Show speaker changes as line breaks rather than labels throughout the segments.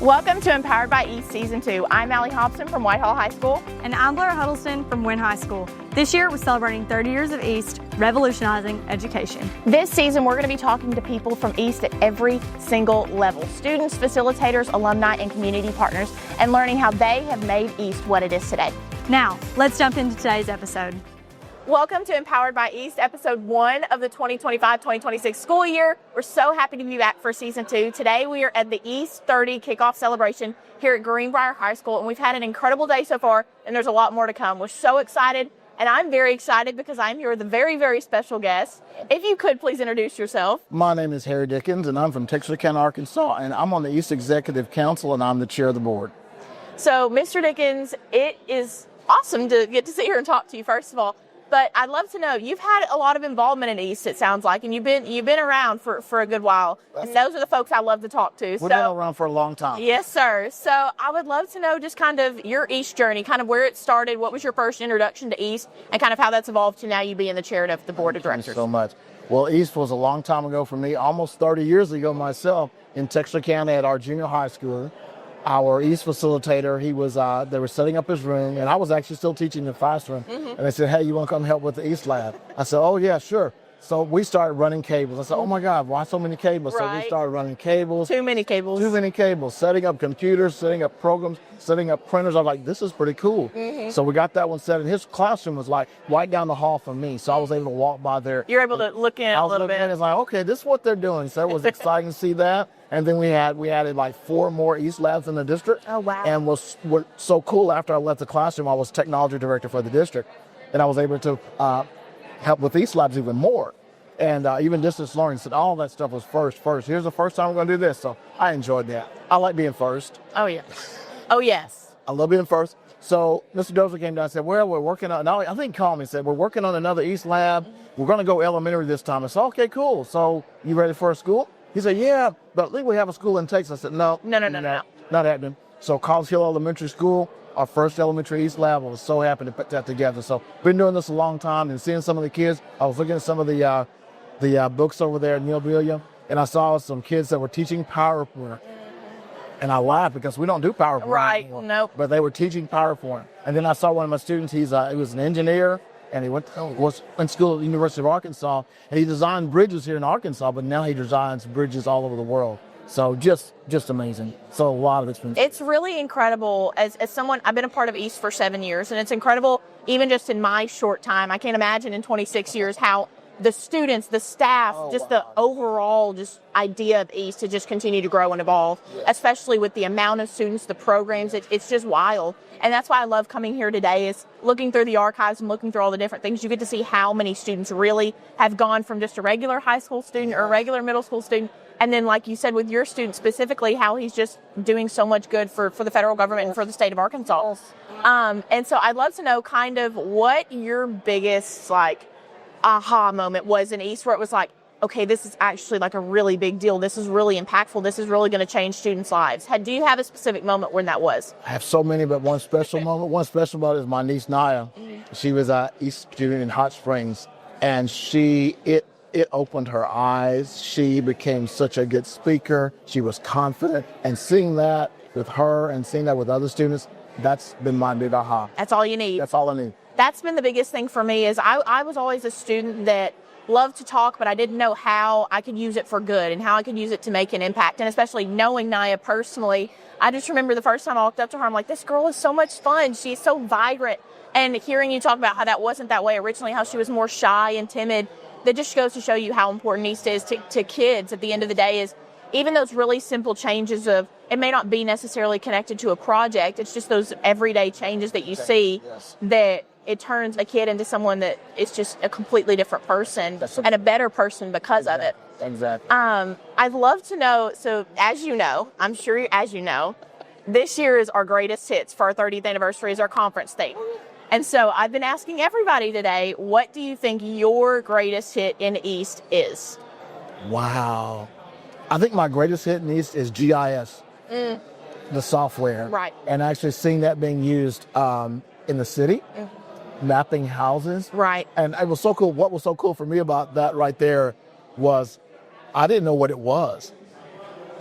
Welcome to Empowered by EAST Season 2. I'm Aly Hobson from Whitehall High School.
And I'm Blair Huddleston from Wynn High School. This year, we're celebrating 30 years of EAST, revolutionizing education.
This season, we're going to be talking to people from EAST at every single level. Students, facilitators, alumni, and community partners, and learning how they have made EAST what it is today.
Now, let's jump into today's episode.
Welcome to Empowered by EAST, episode 1 of the 2025-2026 school year. We're so happy to be back for season 2. Today we are at the EAST30 Kickoff Celebration here at Greenbrier High School, and we've had an incredible day so far, and there's a lot more to come. We're so excited, and I'm very excited because I'm here with a very, very special guest. If you could please introduce yourself.
My name is Harry Dickens, and I'm from Texarkana, Arkansas, and I'm on the EAST Executive Council, and I'm the chair of the board.
So, Mr. Dickens, it is awesome to get to sit here and talk to you, first of all. But I'd love to know, you've had a lot of involvement in EAST, it sounds like, and you've been around for a good while. And those are the folks I love to talk to.
We've been around for a long time.
Yes, sir. So I would love to know just kind of your EAST journey, kind of where it started, what was your first introduction to EAST, and kind of how that's evolved to now you being the chair of the board of directors.
Thank you so much. Well, EAST was a long time ago for me, almost 30 years ago myself, in Texarkana at our junior high school. Our EAST facilitator, they were setting up his room, and I was actually still teaching in the classroom. And they said, hey, you want to come help with the EAST lab? I said, oh, yeah, sure. So we started running cables. I said, oh, my God, why so many cables?
Right.
So we started running cables.
Too many cables.
Setting up computers, setting up programs, setting up printers. I was like, this is pretty cool. So we got that one set, and his classroom was like right down the hall from me. So I was able to walk by there.
You're able to look in a little bit.
And it's like, okay, this is what they're doing. So it was exciting to see that. And then we added like 4 more EAST labs in the district.
Oh, wow.
And what's so cool, after I left the classroom, I was technology director for the district. And I was able to help with EAST labs even more. And even distance learning, said all that stuff was first. Here's the first time we're going to do this. So I enjoyed that. I like being first.
Oh, yeah. Oh, yes.
I love being first. So Mr. Dozer came down and said, well, we're working on, I think he called me and said, we're working on another EAST lab. We're going to go elementary this time. I said, okay, cool. So you ready for a school? He said, yeah, but I think we have a school in Texas. I said, no. Not happening. So College Hill Elementary School, our first elementary EAST lab, I was so happy to put that together. So been doing this a long time and seeing some of the kids. I was looking at some of the books over there at Neil Billiam, and I saw some kids that were teaching PowerPoint. And I laughed because we don't do PowerPoint anymore.
Nope.
But they were teaching PowerPoint. And then I saw one of my students, he was an engineer, and he was in school at the University of Arkansas, and he designed bridges here in Arkansas, but now he designs bridges all over the world. So just amazing. So a lot of experience.
It's really incredible. As someone, I've been a part of EAST for 7 years, and it's incredible even just in my short time. I can't imagine in 26 years how the students, the staff, the overall just idea of EAST to just continue to grow and evolve, especially with the amount of students, the programs. It's just wild. And that's why I love coming here today, is looking through the archives and looking through all the different things. You get to see how many students really have gone from just a regular high school student or a regular middle school student. And then, like you said, with your student specifically, how he's just doing so much good for the federal government and for the state of Arkansas. And so I'd love to know kind of what your biggest, aha moment was in EAST, where it was like, okay, this is actually like a really big deal. This is really impactful. This is really going to change students' lives. Do you have a specific moment when that was?
I have so many, but one special moment. One special moment is my niece, Naya. She was an EAST student in Hot Springs, and it opened her eyes. She became such a good speaker. She was confident, and seeing that with her and seeing that with other students, that's been my big aha.
That's all you need.
That's all I need.
That's been the biggest thing for me, is I was always a student that loved to talk, but I didn't know how I could use it for good and how I could use it to make an impact. And especially knowing Naya personally, I just remember the first time I walked up to her, I'm like, this girl is so much fun. She's so vibrant. And hearing you talk about how that wasn't that way originally, how she was more shy and timid, that just goes to show you how important EAST is to kids at the end of the day. Is even those really simple changes of, it may not be necessarily connected to a project, it's just those everyday changes that you see that it turns a kid into someone that is just a completely different person and a better person because of it.
Exactly.
I'd love to know, so as you know, I'm sure as you know, this year is our greatest hits for our 30th anniversary is our conference theme. And so I've been asking everybody today, what do you think your greatest hit in EAST is?
Wow. I think my greatest hit in EAST is GIS, the software.
Right.
And actually seeing that being used in the city. Mapping houses.
Right.
And it was so cool. What was so cool for me about that right there was I didn't know what it was.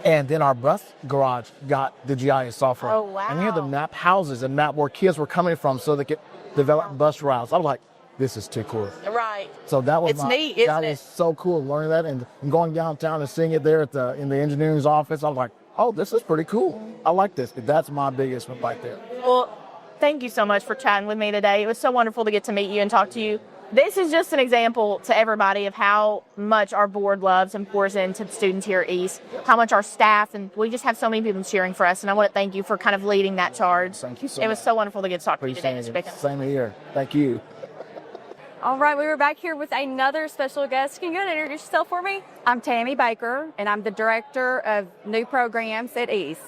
And then our bus garage got the GIS software.
Oh, wow.
And we had to map houses and map where kids were coming from so they could develop bus routes. I was like, this is too cool.
Right.
So that was
It's neat, isn't
that
it?
was so cool learning that and going downtown and seeing it there in the engineering's office. I was like, oh, this is pretty cool. I like this. That's my biggest one right there.
Well, thank you so much for chatting with me today. It was so wonderful to get to meet you and talk to you. This is just an example to everybody of how much our board loves and pours into the students here at East, how much our staff, and we just have so many people cheering for us. And I want to thank you for kind of leading that charge.
Thank you so
It was
much.
so wonderful to get to talk to you today, Mr.
Appreciate it.
Bickens.
Same here. Thank you.
All right, we were back here with another special guest. Can you go ahead and introduce yourself for me?
I'm Tammy Baker, and I'm the Director of New Programs at EAST.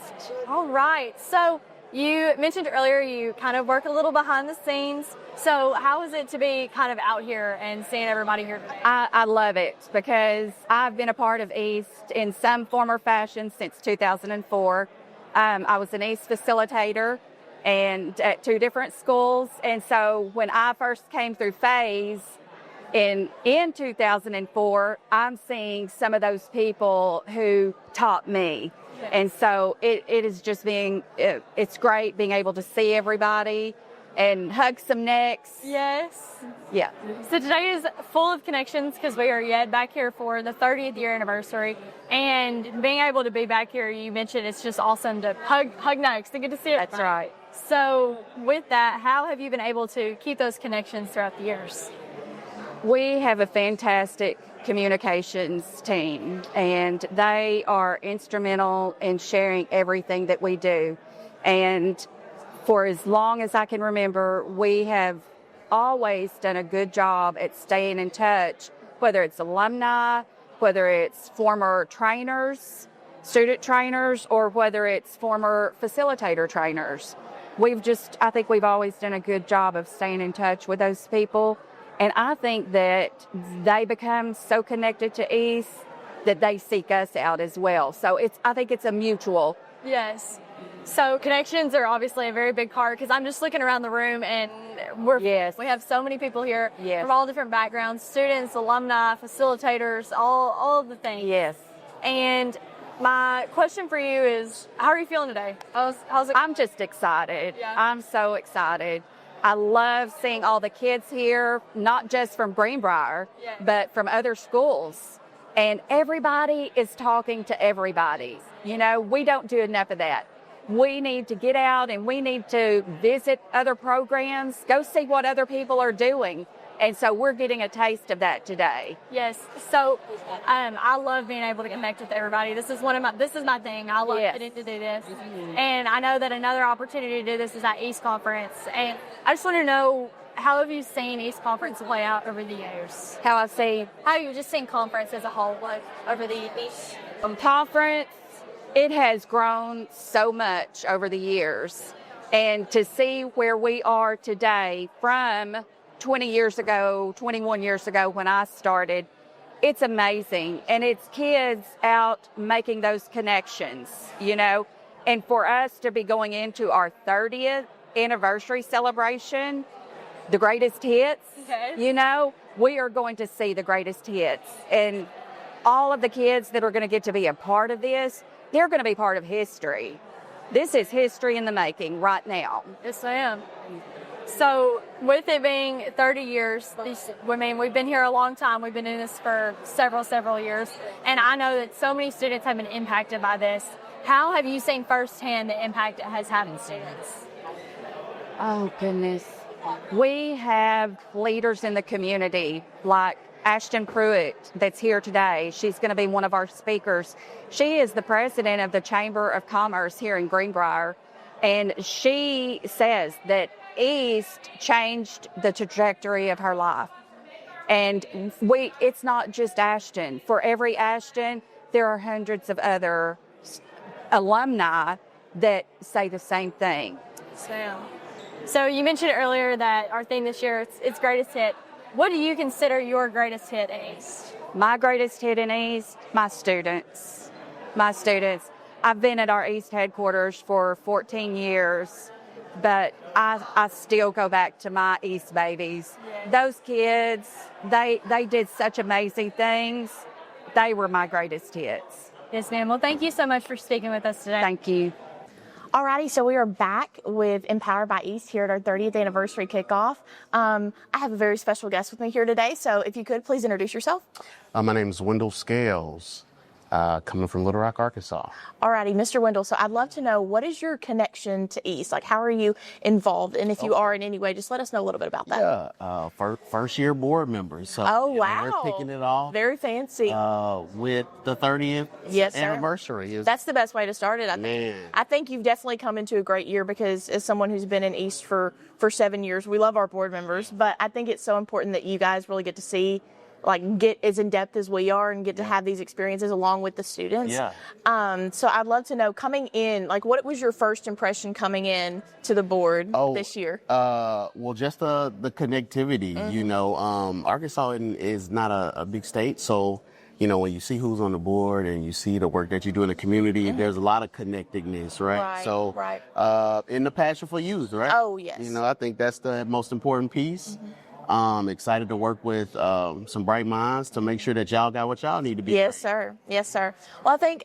All right. So you mentioned earlier you kind of work a little behind the scenes. So how is it to be kind of out here and seeing everybody here today?
I love it because I've been a part of EAST in some form or fashion since 2004. I was an EAST facilitator and at 2 different schools. And so when I first came through phase in 2004, I'm seeing some of those people who taught me. And so it is just it's great being able to see everybody and hug some necks.
Yes.
Yeah.
So today is full of connections because we are yet back here for the 30th year anniversary. And being able to be back here, you mentioned it's just awesome to hug necks and get to see it.
That's right.
So with that, how have you been able to keep those connections throughout the years?
We have a fantastic communications team, and they are instrumental in sharing everything that we do. And for as long as I can remember, we have always done a good job at staying in touch, whether it's alumni, whether it's former trainers, student trainers, or whether it's former facilitator trainers. I think we've always done a good job of staying in touch with those people. And I think that they become so connected to EAST that they seek us out as well. So I think it's a mutual.
Yes. So connections are obviously a very big part because I'm just looking around the room and
Yes.
we have so many people here
Yes.
from all different backgrounds, students, alumni, facilitators, all of the things.
Yes.
And my question for you is, how are you feeling today? How's it?
I'm just excited.
Yeah.
I'm so excited. I love seeing all the kids here, not just from Greenbrier,
Yeah.
but from other schools. And everybody is talking to everybody. You know, we don't do enough of that. We need to get out and we need to visit other programs, go see what other people are doing. And so we're getting a taste of that today.
Yes. So I love being able to connect with everybody. This is my thing. I love
Yes.
getting to do this. And I know that another opportunity to do this is at EAST Conference. And I just want to know, how have you seen EAST Conference play out over the years?
How I see
How have you just seen conference as a whole, like over the years?
conference, it has grown so much over the years. And to see where we are today from 20 years ago, 21 years ago when I started, it's amazing. And it's kids out making those connections, you know. And for us to be going into our 30th anniversary celebration, the greatest hits,
Okay.
you know, we are going to see the greatest hits. And all of the kids that are going to get to be a part of this, they're going to be part of history. This is history in the making right now.
Yes, I am. So with it being 30 years, we've been here a long time. We've been doing this for several years. And I know that so many students have been impacted by this. How have you seen firsthand the impact it has had on students?
Oh, goodness. We have leaders in the community like Ashton Pruitt that's here today. She's going to be one of our speakers. She is the president of the Chamber of Commerce here in Greenbrier. And she says that EAST changed the trajectory of her life. And it's not just Ashton. For every Ashton, there are hundreds of other alumni that say the same thing.
So you mentioned earlier that our theme this year, it's greatest hit. What do you consider your greatest hit at EAST?
My greatest hit in EAST, my students. My students. I've been at our EAST headquarters for 14 years, but I still go back to my EAST babies.
Yeah.
Those kids, they did such amazing things. They were my greatest hits.
Yes, ma'am. Well, thank you so much for speaking with us today.
Thank you.
Alrighty, so we are back with Empowered by EAST here at our 30th anniversary kickoff. I have a very special guest with me here today, so if you could, please introduce yourself.
My name is Wendell Scales, coming from Little Rock, Arkansas.
Alrighty, Mr. Wendell, so I'd love to know, what is your connection to EAST? Like, how are you involved? And if you are in any way, just let us know a little bit about that.
Yeah, first year board member. So
Oh, wow.
we're kicking it off
Very fancy.
with the 30th
Yes, sir.
anniversary.
That's the best way to start it, I think.
Man.
I think you've definitely come into a great year, because as someone who's been in EAST for 7 years, we love our board members, but I think it's so important that you guys really get to see, like, get as in depth as we are and get to have these experiences along with the students.
Yeah.
So I'd love to know, coming in, like, what was your first impression coming in to the board this year?
Well, just the connectivity, you know, Arkansas is not a big state. So, you know, when you see who's on the board and you see the work that you do in the community, there's a lot of connectedness, right?
Right,
So,
right.
in the passion for youth, right?
Oh, yes.
You know, I think that's the most important piece. Excited to work with some bright minds to make sure that y'all got what y'all need to be.
Yes,
great.
sir. Yes, sir. Well, I think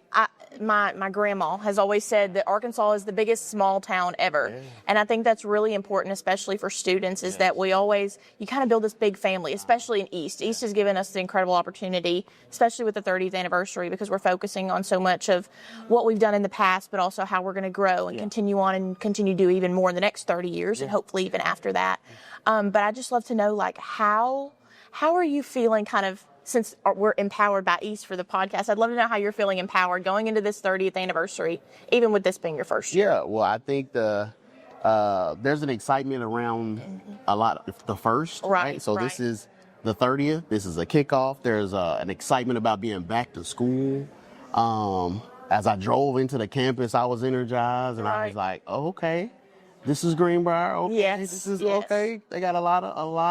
my grandma has always said that Arkansas is the biggest small town ever.
Yeah.
And I think that's really important, especially for students, is that you kind of build this big family, especially in EAST. EAST has given us the incredible opportunity, especially with the 30th anniversary, because we're focusing on so much of what we've done in the past, but also how we're going to grow and continue on and continue to do even more in the next 30 years and hopefully even after that. But I just love to know, like, how are you feeling, kind of, since we're empowered by EAST for the podcast? I'd love to know how you're feeling empowered going into this 30th anniversary, even with this being your first year.
Yeah, well, I think there's an excitement around a lot of the first, right? So this is the 30th. This is a kickoff. There's an excitement about being back to school. As I drove into the campus, I was energized, and I was like, oh, okay. This is Greenbrier. Okay,
Yes,
this is
yes.
okay. They got a lot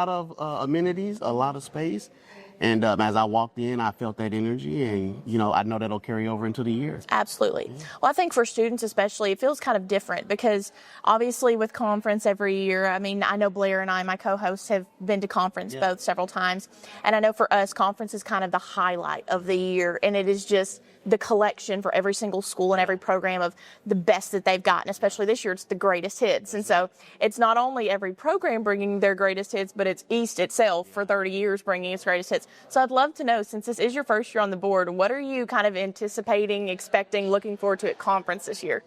of amenities, a lot of space, and as I walked in, I felt that energy, and you know, I know that'll carry over into the year.
Absolutely. Well, I think for students especially, it feels kind of different, because obviously with conference every year, I mean, I know Blair and I, my co-hosts, have been to conference both several times. And I know for us, conference is kind of the highlight of the year. And it is just the collection for every single school and every program of the best that they've gotten. Especially this year, it's the greatest hits. And so it's not only every program bringing their greatest hits, but it's EAST itself for 30 years bringing its greatest hits. So I'd love to know, since this is your first year on the board, what are you kind of anticipating, expecting, looking forward to at conference this year?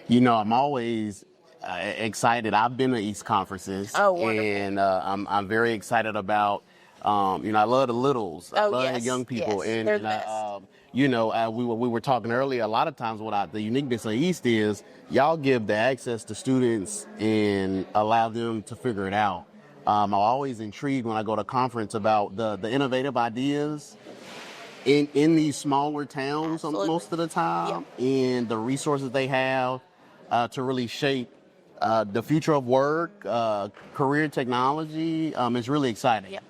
You know, I'm always excited. I've been to EAST conferences, and I'm very excited about. You know, I love the littles. I love the young people, and
they're the best.
you know, we were talking earlier. A lot of times, the uniqueness of EAST is y'all give the access to students and allow them to figure it out. I'm always intrigued when I go to conference about the innovative ideas in these smaller towns most of the time, and the resources they have to really shape the future of work, career technology. It's really exciting.
Yep.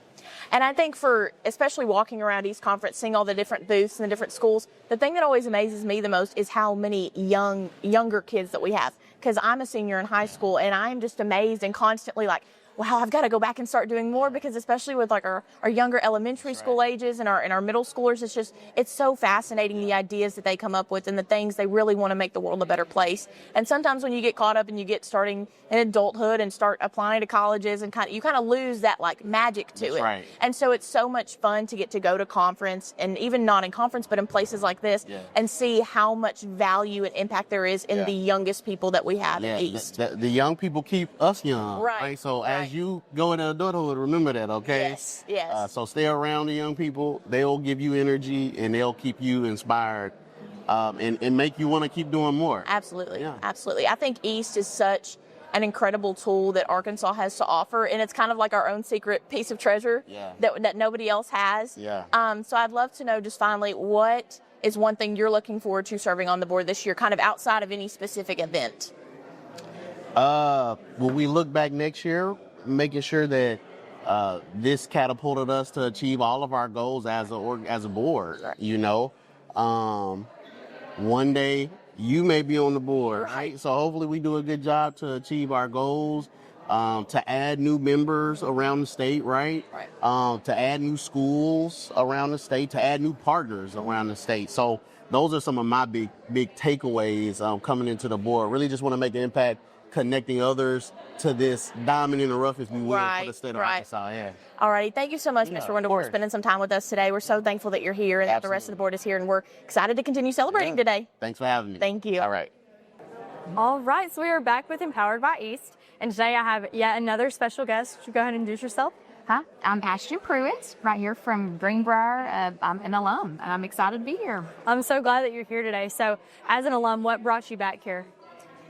And I think especially walking around EAST Conference, seeing all the different booths and the different schools, the thing that always amazes me the most is how many younger kids that we have. Because I'm a senior in high school, and I'm just amazed and constantly like, wow, I've got to go back and start doing more, because especially with like our younger elementary school ages and our middle schoolers, it's so fascinating, the ideas that they come up with and the things they really want to make the world a better place. And sometimes when you get caught up and you get starting in adulthood and start applying to colleges, and you kind of lose that like magic to it.
Right.
And so it's so much fun to get to go to conference, and even not in conference, but in places like this, and see how much value and impact there is in the youngest people that we have at EAST.
The young people keep us young,
Right.
So as you go into adulthood, remember that, okay?
Yes, yes.
So stay around the young people. They'll give you energy, and they'll keep you inspired, and make you want to keep doing more.
Absolutely.
Yeah.
Absolutely. I think EAST is such an incredible tool that Arkansas has to offer, and it's kind of like our own secret piece of treasure that nobody else has.
Yeah.
So I'd love to know, just finally, what is one thing you're looking forward to serving on the board this year, kind of outside of any specific event?
When we look back next year, making sure that this catapulted us to achieve all of our goals as a board.
Right.
You know, one day you may be on the board, right? So hopefully we do a good job to achieve our goals, to add new members around the state, right?
Right.
To add new schools around the state, to add new partners around the state. So those are some of my big takeaways coming into the board. Really just want to make an impact, connecting others to this diamond in the rough, if you will, for the state of Arkansas. Yeah.
All righty. Thank you so much, Mr. Wendell, for spending some time with us today. We're so thankful that you're here and that the rest of the board is here, and we're excited to continue celebrating today.
Thanks for having me.
Thank you.
All right.
All right, so we are back with Empowered by EAST, and today I have yet another special guest. Would you go ahead and introduce yourself?
Hi, I'm Ashton Pruitt, right here from Greenbrier. I'm an alum, and I'm excited to be here.
I'm so glad that you're here today. So, as an alum, what brought you back here?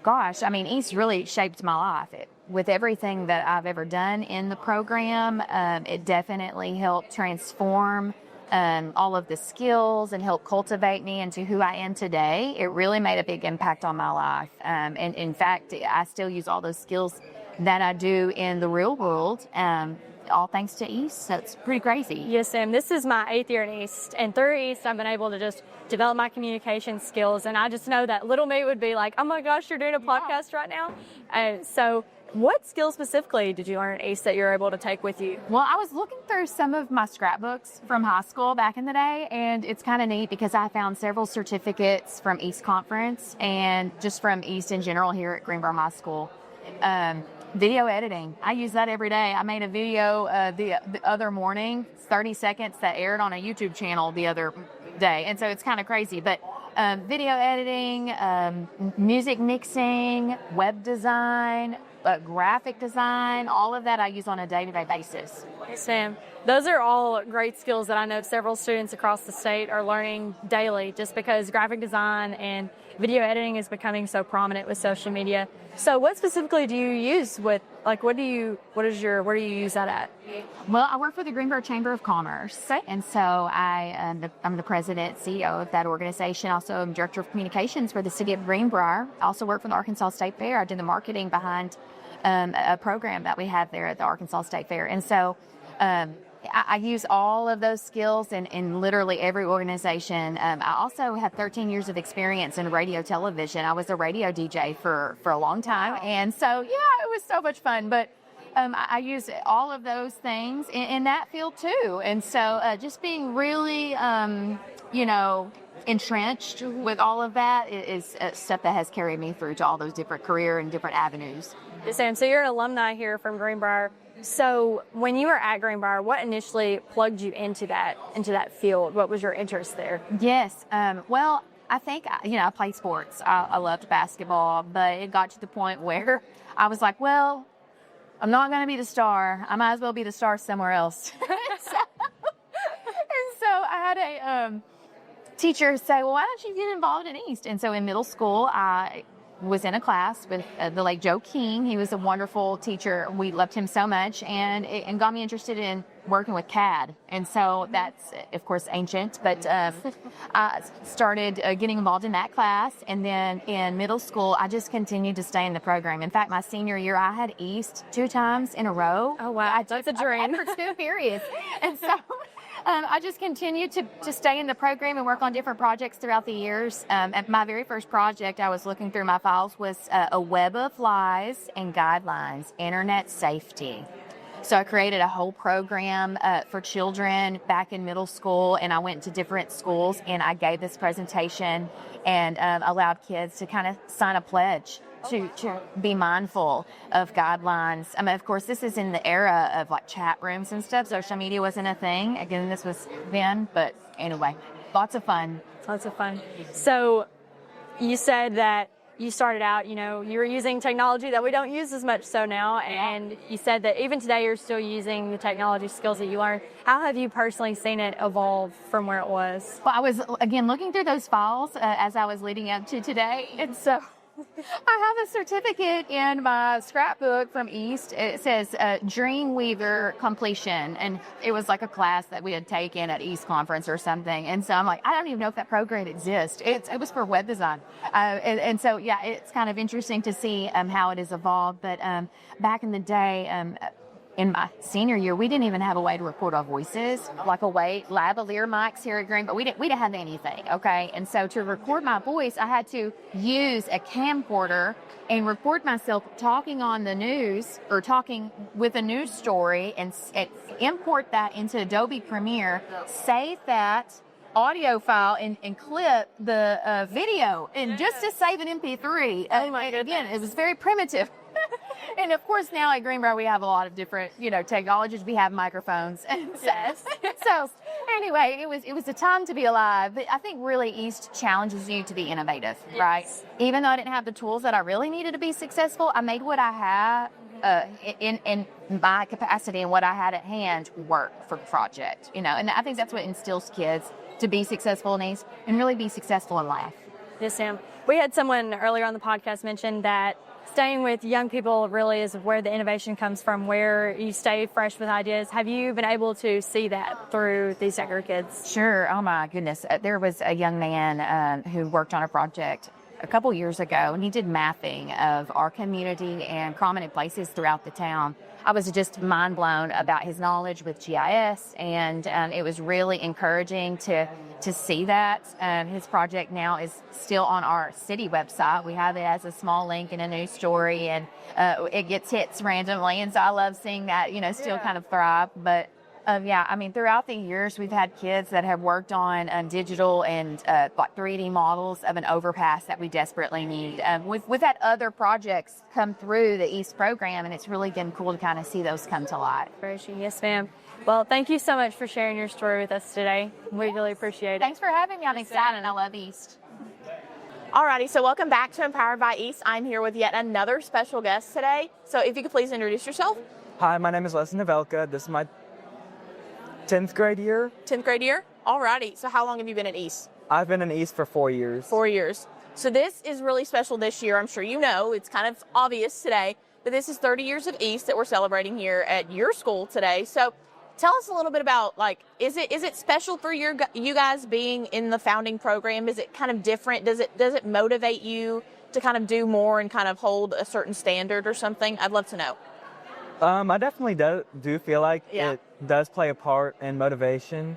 Gosh, I mean, EAST really shaped my life. With everything that I've ever done in the program, it definitely helped transform all of the skills and help cultivate me into who I am today. It really made a big impact on my life. And in fact, I still use all those skills that I do in the real world, all thanks to EAST. So it's pretty crazy.
Yes, Sam. This is my 8th year in EAST, and through EAST, I've been able to just develop my communication skills. And I just know that little me would be like, "Oh my gosh, you're doing a podcast right now." So, what skills specifically did you learn at EAST that you're able to take with you?
Well, I was looking through some of my scrapbooks from high school back in the day, and it's kind of neat because I found several certificates from EAST Conference and just from EAST in general here at Greenbrier High School. Video editing. I use that every day. I made a video the other morning, 30 seconds, that aired on a YouTube channel the other day. And so it's kind of crazy. But video editing, music mixing, web design, graphic design, all of that I use on a day-to-day basis.
Sam, those are all great skills that I know several students across the state are learning daily, just because graphic design and video editing is becoming so prominent with social media. So what specifically do you use with, like, where do you use that at?
Well, I work for the Greenbrier Chamber of Commerce. Okay. And so I'm the president, CEO of that organization. Also, I'm director of communications for the city of Greenbrier. I also work for the Arkansas State Fair. I do the marketing behind a program that we have there at the Arkansas State Fair. And so I use all of those skills in literally every organization. I also have 13 years of experience in radio television. I was a radio DJ for a long time. And so, yeah, it was so much fun. But I use all of those things in that field too. And so just being really, entrenched with all of that is stuff that has carried me through to all those different career and different avenues.
Sam, so you're an alumni here from Greenbrier. So when you were at Greenbrier, what initially plugged you into that field? What was your interest there?
Yes. Well, I think, I played sports. I loved basketball, but it got to the point where I was like, well, I'm not going to be the star. I might as well be the star somewhere else. And so I had a teacher say, well, why don't you get involved in EAST? And so in middle school, I was in a class with the late Joe King. He was a wonderful teacher. We loved him so much, and got me interested in working with CAD. And so that's, of course, ancient, but I started getting involved in that class. And then in middle school, I just continued to stay in the program. In fact, my senior year, I had EAST 2 times in a row.
Oh, wow. That's a dream.
For 2 periods. And so I just continued to stay in the program and work on different projects throughout the years. At my very first project, I was looking through my files, was a web of lies and guidelines, internet safety. So I created a whole program for children back in middle school, and I went to different schools, and I gave this presentation and allowed kids to kind of sign a pledge to be mindful of guidelines. I mean, of course, this is in the era of like chat rooms and stuff. Social media wasn't a thing. Again, this was then, but anyway, lots of fun.
Lots of fun. So you said that you started out, you were using technology that we don't use as much so now, and you said that even today you're still using the technology skills that you learned. How have you personally seen it evolve from where it was?
Well, I was, again, looking through those files as I was leading up to today, and so I have a certificate in my scrapbook from EAST. It says Dreamweaver completion, and it was like a class that we had taken at EAST conference or something. And so I'm like, I don't even know if that program exists. It was for web design, and so yeah, it's kind of interesting to see how it has evolved. But back in the day, in my senior year, we didn't even have a way to record our voices, like a lavalier mics here at Green, but we didn't have anything, okay? And so to record my voice, I had to use a camcorder and record myself talking on the news or talking with a news story and import that into Adobe Premiere, save that, audio file and clip the video, and just to save an MP3.
Oh my
Again,
goodness.
it was very primitive. And of course, now at Greenbrier, we have a lot of different, technologies. We have microphones, and
Yes.
so anyway, it was a time to be alive. But I think really East challenges you to be innovative, right? Even though I didn't have the tools that I really needed to be successful, I made what I had in my capacity and what I had at hand work for the project. And I think that's what instills kids to be successful in East and really be successful in life.
Yes, Sam. We had someone earlier on the podcast mention that staying with young people really is where the innovation comes from, where you stay fresh with ideas. Have you been able to see that through these younger kids?
Sure. Oh, my goodness. There was a young man who worked on a project a couple years ago, and he did mapping of our community and prominent places throughout the town. I was just mind blown about his knowledge with GIS, and it was really encouraging to see that. His project now is still on our city website. We have it as a small link in a news story, and it gets hits randomly, and so I love seeing that, still kind of thrive. But throughout the years, we've had kids that have worked on digital and like 3D models of an overpass that we desperately need. We've had other projects come through the EAST program, and it's really been cool to kind of see those come to light.
Yes, ma'am. Well, thank you so much for sharing your story with us today. We really appreciate it.
Thanks for having me. I'm excited. I love EAST.
Alrighty, so welcome back to Empowered by EAST. I'm here with yet another special guest today. So if you could please introduce yourself.
Hi, my name is Leslie Novelka. This is my 10th grade year.
10th grade year? Alrighty, so how long have you been at EAST?
I've been in EAST for 4 years.
4 years. So this is really special this year. I'm sure you know, it's kind of obvious today, but this is 30 years of EAST that we're celebrating here at your school today. So tell us a little bit about, is it special for you guys being in the founding program? Is it kind of different? Does it motivate you to kind of do more and kind of hold a certain standard or something? I'd love to know.
I definitely do feel like it does play a part in motivation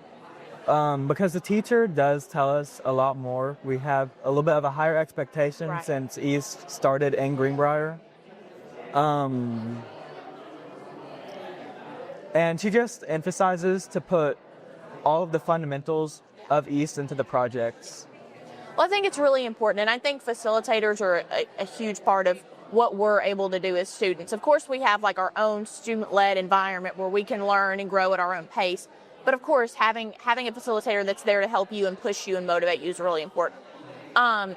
because the teacher does tell us a lot more. We have a little bit of a higher expectation since EAST started in Greenbrier. And she just emphasizes to put all of the fundamentals of EAST into the projects.
Well, I think it's really important, and I think facilitators are a huge part of what we're able to do as students. Of course, we have our own student-led environment where we can learn and grow at our own pace. But of course, having a facilitator that's there to help you and push you and motivate you is really important.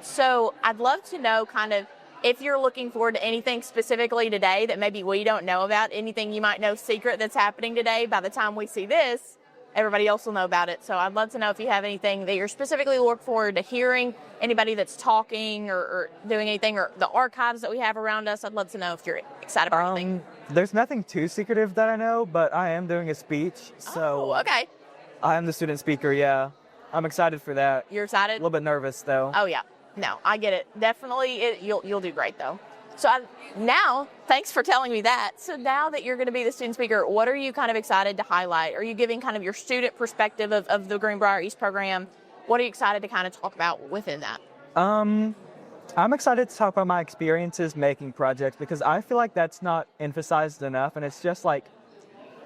So I'd love to know kind of if you're looking forward to anything specifically today that maybe we don't know about, anything you might know secret that's happening today. By the time we see this, everybody else will know about it. So I'd love to know if you have anything that you're specifically looking forward to hearing, anybody that's talking or doing anything, or the archives that we have around us. I'd love to know if you're excited about anything.
There's nothing too secretive that I know, but I am doing a speech. So
okay.
I am the student speaker, yeah. I'm excited for that.
You're excited?
A little bit nervous, though.
Oh, yeah. No, I get it. Definitely, you'll do great, though. So now, thanks for telling me that. So now that you're going to be the student speaker, what are you kind of excited to highlight? Are you giving kind of your student perspective of the Greenbrier EAST program? What are you excited to kind of talk about within that?
I'm excited to talk about my experiences making projects because I feel like that's not emphasized enough, and it's just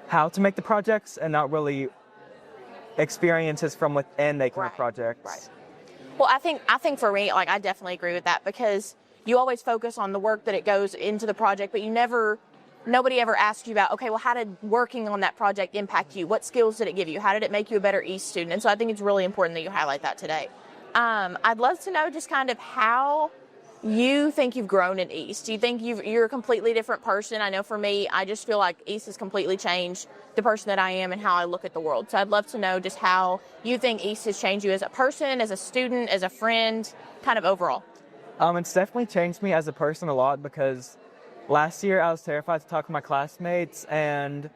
how to make the projects and not really experiences from within making the projects.
Right. Well, I think for me, I definitely agree with that because you always focus on the work that it goes into the project, but nobody ever asks you about, okay, well, how did working on that project impact you? What skills did it give you? How did it make you a better EAST student? And so I think it's really important that you highlight that today. I'd love to know just kind of how you think you've grown in EAST. Do you think you're a completely different person? I know for me, I just feel like EAST has completely changed the person that I am and how I look at the world. So I'd love to know just how you think EAST has changed you as a person, as a student, as a friend, kind of overall.
It's definitely changed me as a person a lot because last year I was terrified to talk to my classmates, and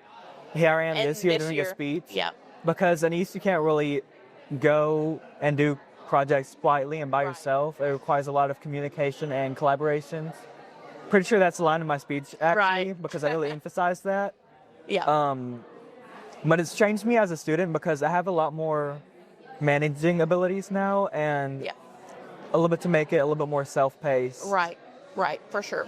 here I am this year doing a speech.
Yeah.
Because in EAST you can't really go and do projects quietly and by yourself. It requires a lot of communication and collaboration. Pretty sure that's a line in my speech actually because I really emphasize that.
Yeah.
But it's changed me as a student because I have a lot more managing abilities now and a little bit to make it a little bit more self-paced.
Right, for sure.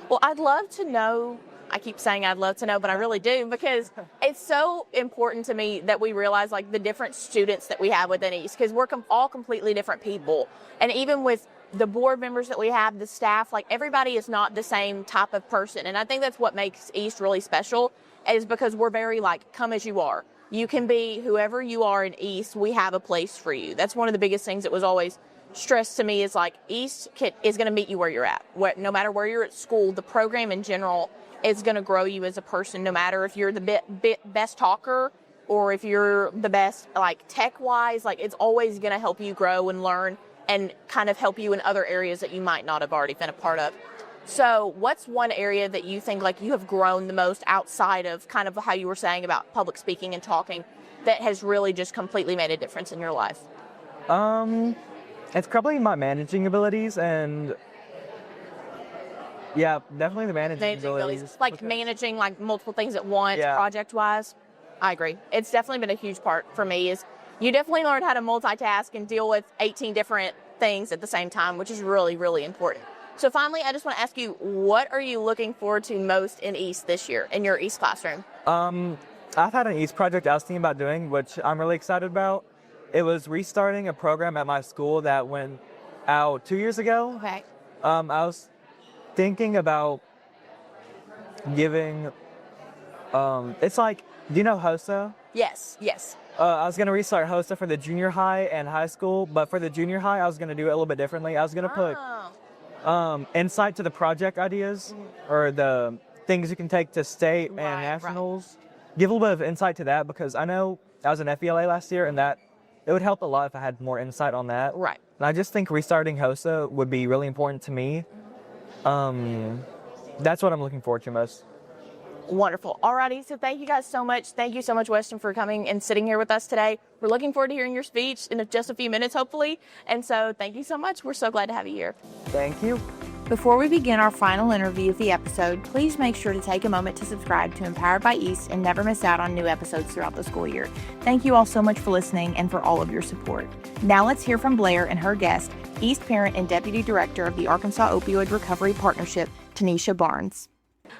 Well, I'd love to know, I keep saying I'd love to know, but I really do, because it's so important to me that we realize like the different students that we have within East, because we're all completely different people. And even with the board members that we have, the staff, like everybody is not the same type of person. And I think that's what makes East really special, is because we're very like, come as you are. You can be whoever you are in East. We have a place for you. That's one of the biggest things that was always stressed to me, is like East is going to meet you where you're at. No matter where you're at school, the program in general is going to grow you as a person, no matter if you're the best talker or if you're the best like tech-wise. Like it's always going to help you grow and learn and kind of help you in other areas that you might not have already been a part of. So what's one area that you think like you have grown the most outside of kind of how you were saying about public speaking and talking that has really just completely made a difference in your life?
It's probably my managing abilities, and yeah, definitely the managing abilities.
Like managing like multiple things at once,
Yeah.
project-wise. I agree. It's definitely been a huge part for me, is you definitely learned how to multitask and deal with 18 different things at the same time, which is really, really important. So finally, I just want to ask you, what are you looking forward to most in East this year, in your East classroom?
I've had an East project I was thinking about doing, which I'm really excited about. It was restarting a program at my school that went out 2 years ago.
Okay.
I was thinking about giving, it's like, do you know HOSA?
Yes.
I was going to restart HOSA for the junior high and high school, but for the junior high, I was going to do it a little bit differently. I was going to put insight to the project ideas or the things you can take to state and nationals. Give a little bit of insight to that, because I know I was in FELA last year, and that it would help a lot if I had more insight on that.
Right.
And I just think restarting HOSA would be really important to me. That's what I'm looking forward to most.
Wonderful. Alrighty, so thank you guys so much. Thank you so much, Weston, for coming and sitting here with us today. We're looking forward to hearing your speech in just a few minutes, hopefully. And so thank you so much. We're so glad to have you here.
Thank you.
Before we begin our final interview of the episode, please make sure to take a moment to subscribe to Empowered by East and never miss out on new episodes throughout the school year. Thank you all so much for listening and for all of your support. Now let's hear from Blair and her guest, East Parent and Deputy Director of the Arkansas Opioid Recovery Partnership, Tanisha Barnes.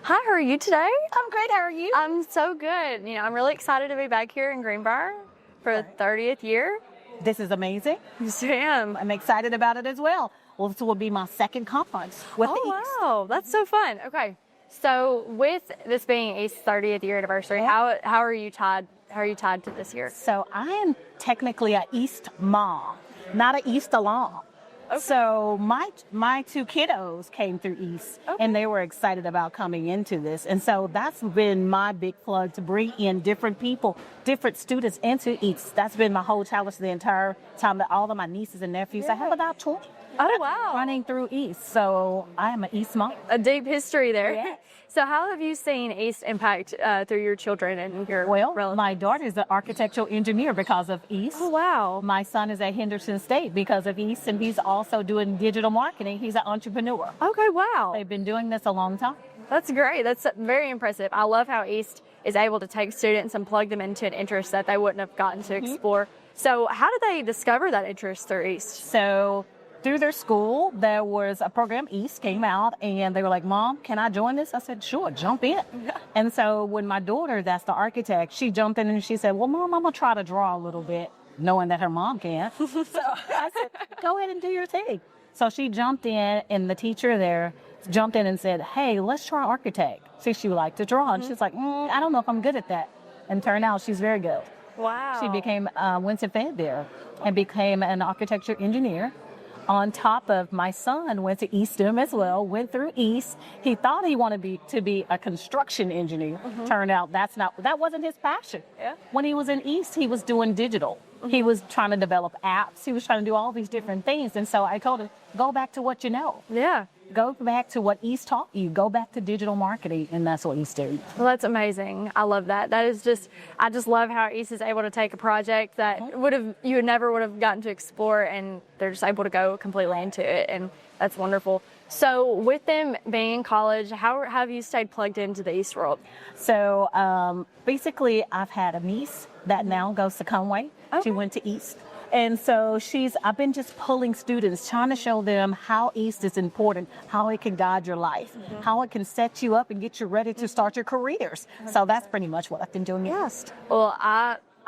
Hi, how are you today?
I'm great. How are you?
I'm so good. I'm really excited to be back here in Greenbrier for the 30th year.
This is amazing.
Yes, I am.
I'm excited about it as well. Well, this will be my second conference with the East.
Wow, that's so fun. Okay, so with this being East's 30th year anniversary, how are you tied? How are you tied to this year?
So I am technically an East mom, not an East alum. Okay. So my two kiddos came through East, and they were excited about coming into this. And so that's been my big plug, to bring in different people, different students into East. That's been my whole challenge the entire time, that all of my nieces and nephews, I have about 20.
Oh, wow.
Running through East. So I am an East mom.
A deep history there.
Yeah.
So how have you seen East impact through your children and your relatives?
My daughter is an architectural engineer because of East.
Oh, wow.
My son is at Henderson State because of East, and he's also doing digital marketing. He's an entrepreneur.
Okay, wow.
They've been doing this a long time.
That's great. That's very impressive. I love how East is able to take students and plug them into an interest that they wouldn't have gotten to explore. So how did they discover that interest through East?
So through their school, there was a program, East came out, and they were like, Mom, can I join this? I said, sure, jump in. And so when my daughter, that's the architect, she jumped in and she said, well, Mom, I'm going to try to draw a little bit, knowing that her mom can. So I said, go ahead and do your thing. So she jumped in, and the teacher there jumped in and said, hey, let's try architect. See, she would like to draw. And she's like, I don't know if I'm good at that. And turned out she's very good.
Wow.
She became, went to Fed there and became an architecture engineer. On top of, my son went to Eastham as well, went through East. He thought he wanted to be a construction engineer. Turned out that wasn't his passion.
Yeah.
When he was in East, he was doing digital. He was trying to develop apps. He was trying to do all these different things. And so I told him, go back to what you know.
Yeah.
Go back to what East taught you. Go back to digital marketing, and that's what East did.
Well, that's amazing. I love that. I just love how East is able to take a project that you never would have gotten to explore, and they're just able to go completely into it, and that's wonderful. So with them being in college, how have you stayed plugged into the East world?
So basically, I've had a niece that now goes to Conway. Okay. She went to East. And so I've been just pulling students, trying to show them how EAST is important, how it can guide your life, how it can set you up and get you ready to start your careers. So that's pretty much what I've been doing at EAST.
Well,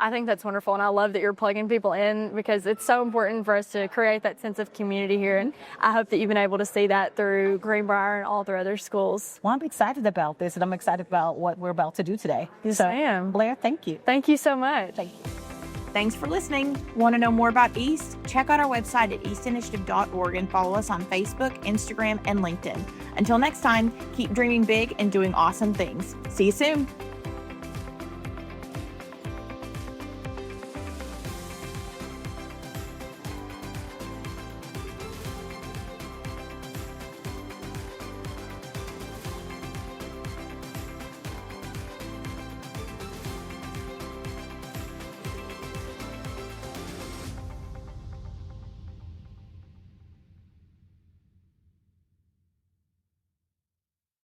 I think that's wonderful, and I love that you're plugging people in because it's so important for us to create that sense of community here, and I hope that you've been able to see that through Greenbrier and all their other schools.
Well, I'm excited about this, and I'm excited about what we're about to do today.
Yes, ma'am.
Blair, thank you.
Thank you so much.
Thank you.
Thanks for listening. Want to know more about EAST? Check out our website at eastinitiative.org and follow us on Facebook, Instagram, and LinkedIn. Until next time, keep dreaming big and doing awesome things. See you soon.